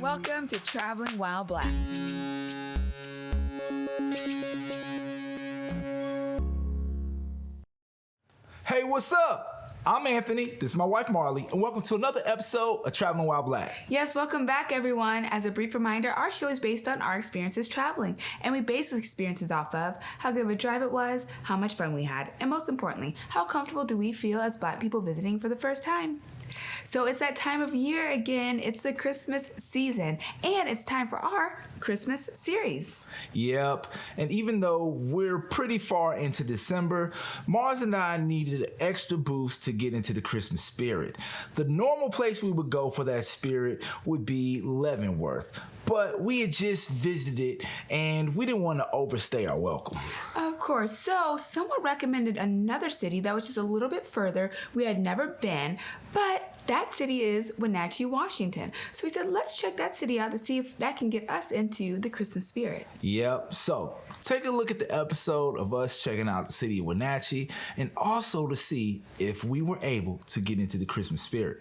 Welcome to Traveling While Black. Hey, what's up? I'm Anthony, this is my wife Marley, and welcome to another episode of Traveling While Black. Yes, welcome back everyone. As a brief reminder, our show is based on our experiences traveling, and we base those experiences off of how good of a drive it was, how much fun we had, and most importantly, how comfortable do we feel as Black people visiting for the first time. So it's that time of year again. It's the Christmas season, and it's time for our Christmas series. Yep, and even though we're pretty far into December, Mars and I needed an extra boost to get into the Christmas spirit. The normal place we would go for that spirit would be Leavenworth, but we had just visited and we didn't want to overstay our welcome. Of course. So someone recommended another city that was just a little bit further. We had never been, but that city is Wenatchee, Washington. So we said, let's check that city out to see if that can get us into the Christmas spirit. Yep. So take a look at the episode of us checking out the city of Wenatchee and also to see if we were able to get into the Christmas spirit.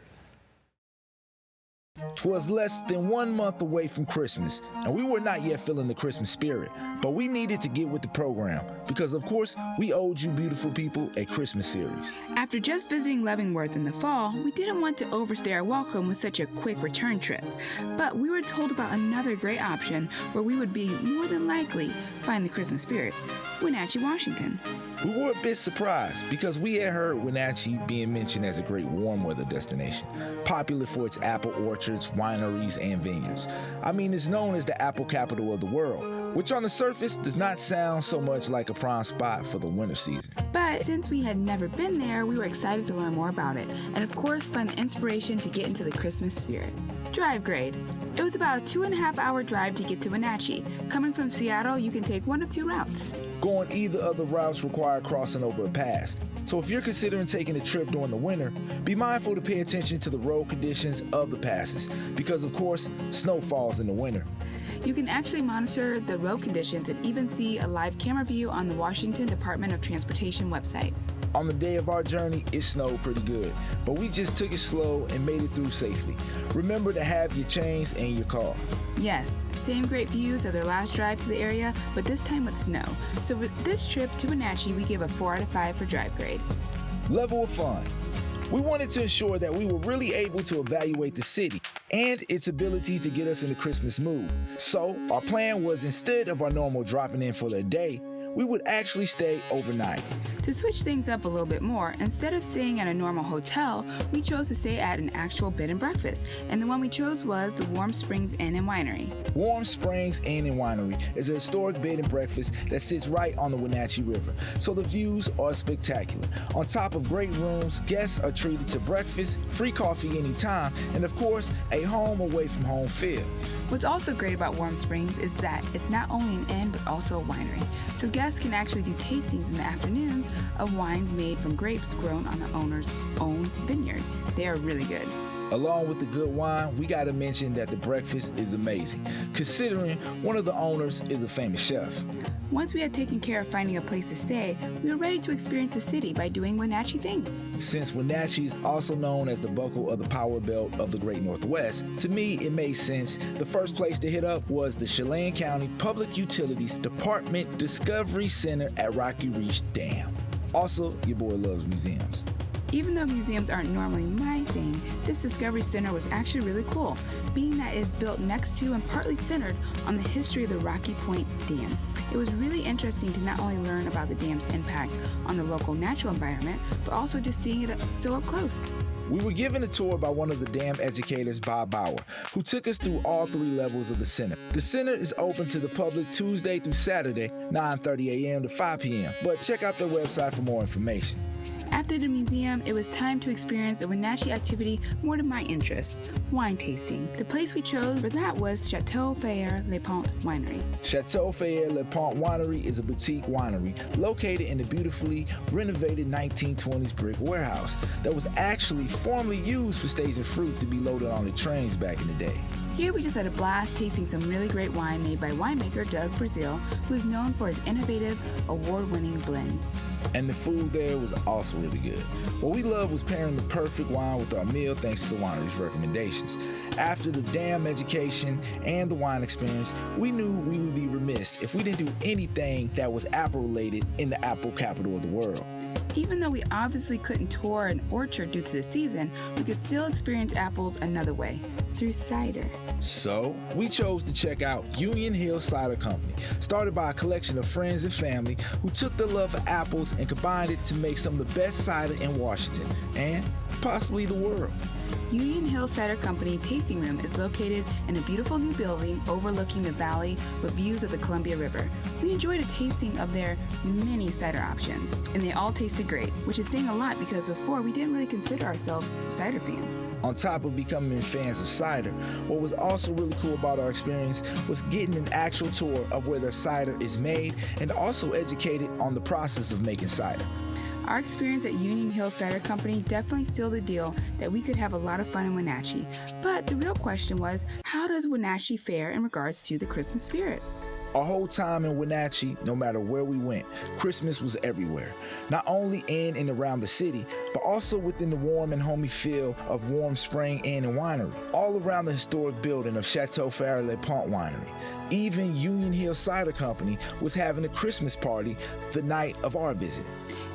'Twas less than 1 month away from Christmas, and we were not yet feeling the Christmas spirit, but we needed to get with the program because, of course, we owed you beautiful people a Christmas series. After just visiting Leavenworth in the fall, we didn't want to overstay our welcome with such a quick return trip, but we were told about another great option where we would be more than likely find the Christmas spirit, Wenatchee, Washington. We were a bit surprised because we had heard Wenatchee being mentioned as a great warm weather destination, popular for its apple orchards, wineries, and vineyards. I mean, it's known as the apple capital of the world, which on the surface does not sound so much like a prime spot for the winter season. But since we had never been there, we were excited to learn more about it, and of course find the inspiration to get into the Christmas spirit. Drive grade. It was about a 2.5-hour drive to get to Wenatchee. Coming from Seattle, you can take one of two routes. Going either of the routes require crossing over a pass. So if you're considering taking a trip during the winter, be mindful to pay attention to the road conditions of the passes, because of course, snow falls in the winter. You can actually monitor the road conditions and even see a live camera view on the Washington Department of Transportation website. On the day of our journey, it snowed pretty good, but we just took it slow and made it through safely. Remember to have your chains in your car. Yes, same great views as our last drive to the area, but this time with snow. So for this trip to Wenatchee, we give a 4 out of 5 for drive grade. Level of fun. We wanted to ensure that we were really able to evaluate the city and its ability to get us in the Christmas mood. So our plan was, instead of our normal dropping in for the day, we would actually stay overnight. To switch things up a little bit more, instead of staying at a normal hotel, we chose to stay at an actual bed and breakfast, and the one we chose was the Warm Springs Inn Winery. Warm Springs Inn Winery is a historic bed and breakfast that sits right on the Wenatchee River, so the views are spectacular. On top of great rooms, guests are treated to breakfast, free coffee anytime, and of course, a home away from home feel. What's also great about Warm Springs is that it's not only an inn but also a winery, so guests can actually do tastings in the afternoons of wines made from grapes grown on the owner's own vineyard. They are really good. Along with the good wine, we gotta mention that the breakfast is amazing, considering one of the owners is a famous chef. Once we had taken care of finding a place to stay, we were ready to experience the city by doing Wenatchee things. Since Wenatchee is also known as the buckle of the power belt of the Great Northwest, to me it made sense. The first place to hit up was the Chelan County Public Utilities Department Discovery Center at Rocky Reach Dam. Also, your boy loves museums. Even though museums aren't normally my thing, this Discovery Center was actually really cool, being that it is built next to and partly centered on the history of the Rocky Point Dam. It was really interesting to not only learn about the dam's impact on the local natural environment, but also just seeing it so up close. We were given a tour by one of the dam educators, Bob Bauer, who took us through all 3 levels of the center. The center is open to the public Tuesday through Saturday, 9:30 a.m. to 5 p.m., but check out their website for more information. After the museum, it was time to experience a Wenatchee activity more to my interests, wine tasting. The place we chose for that was Chateau, Faire, Pont Winery. Chateau, Faire, Pont Winery is a boutique winery located in the beautifully renovated 1920s brick warehouse that was actually formerly used for staging fruit to be loaded on the trains back in the day. Here we just had a blast tasting some really great wine made by winemaker Doug Brazil, who is known for his innovative, award-winning blends. And the food there was also really good. What we loved was pairing the perfect wine with our meal thanks to the winery's recommendations. After the damn education and the wine experience, we knew we would be remiss if we didn't do anything that was apple related in the apple capital of the world. Even though we obviously couldn't tour an orchard due to the season, we could still experience apples another way, through cider. So, we chose to check out Hill Cider Co, started by a collection of friends and family who took their love for apples and combined it to make some of the best cider in Washington, and possibly the world. Hill Cider Company Tasting Room is located in a beautiful new building overlooking the valley with views of the Columbia River. We enjoyed a tasting of their many cider options, and they all tasted great, which is saying a lot because before we didn't really consider ourselves cider fans. On top of becoming fans of cider, what was also really cool about our experience was getting an actual tour of where the cider is made and also educated on the process of making cider. Our experience at Hill Cider Company definitely sealed the deal that we could have a lot of fun in Wenatchee. But the real question was, how does Wenatchee fare in regards to the Christmas spirit? Our whole time in Wenatchee, no matter where we went, Christmas was everywhere. Not only in and around the city, but also within the warm and homey feel of warm Springs Inn Winery, all around the historic building of Chateau, Faire, and Pont Winery. Even Hill Cider Company was having a Christmas party the night of our visit.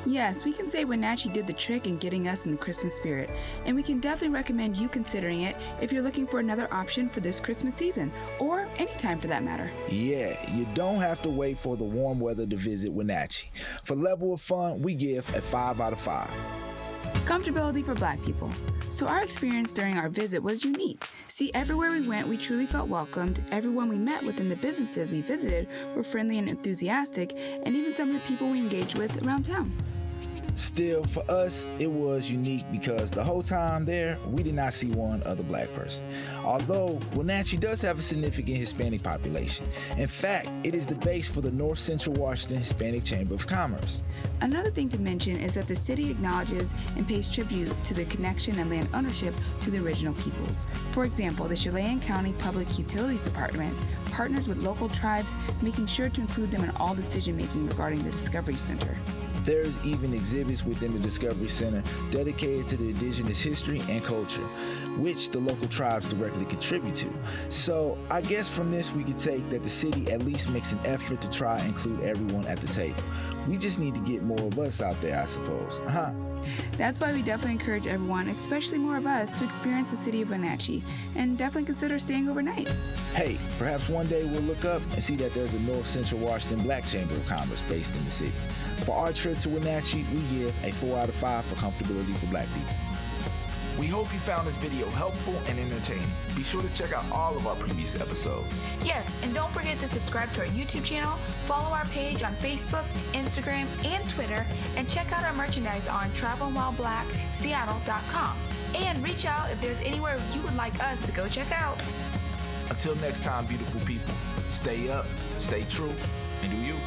Yes, we can say Wenatchee did the trick in getting us in the Christmas spirit, and we can definitely recommend you considering it if you're looking for another option for this Christmas season, or any time for that matter. Yeah, you don't have to wait for the warm weather to visit Wenatchee. For level of fun, we give a 5 out of 5. Comfortability for Black people. So our experience during our visit was unique. See, everywhere we went, we truly felt welcomed. Everyone we met within the businesses we visited were friendly and enthusiastic, and even some of the people we engaged with around town. Still, for us, it was unique because the whole time there, we did not see one other Black person. Although Wenatchee does have a significant Hispanic population. In fact, it is the base for the North Central Washington Hispanic Chamber of Commerce. Another thing to mention is that the city acknowledges and pays tribute to the connection and land ownership to the original peoples. For example, the Chelan County Public Utilities Department partners with local tribes, making sure to include them in all decision-making regarding the Discovery Center. There's even exhibits within the Discovery Center dedicated to the indigenous history and culture, which the local tribes directly contribute to. So I guess from this we could take that the city at least makes an effort to try and include everyone at the table. We just need to get more of us out there, I suppose. That's why we definitely encourage everyone, especially more of us, to experience the city of Wenatchee and definitely consider staying overnight. Hey, perhaps one day we'll look up and see that there's a North Central Washington Black Chamber of Commerce based in the city. For our trip to Wenatchee, we give a 4 out of 5 for comfortability for Black people. We hope you found this video helpful and entertaining. Be sure to check out all of our previous episodes. Yes, and don't forget to subscribe to our YouTube channel, follow our page on Facebook, Instagram, and Twitter, and check out our merchandise on travelwhileblackseattle.com. And reach out if there's anywhere you would like us to go check out. Until next time, beautiful people, stay up, stay true, and do you.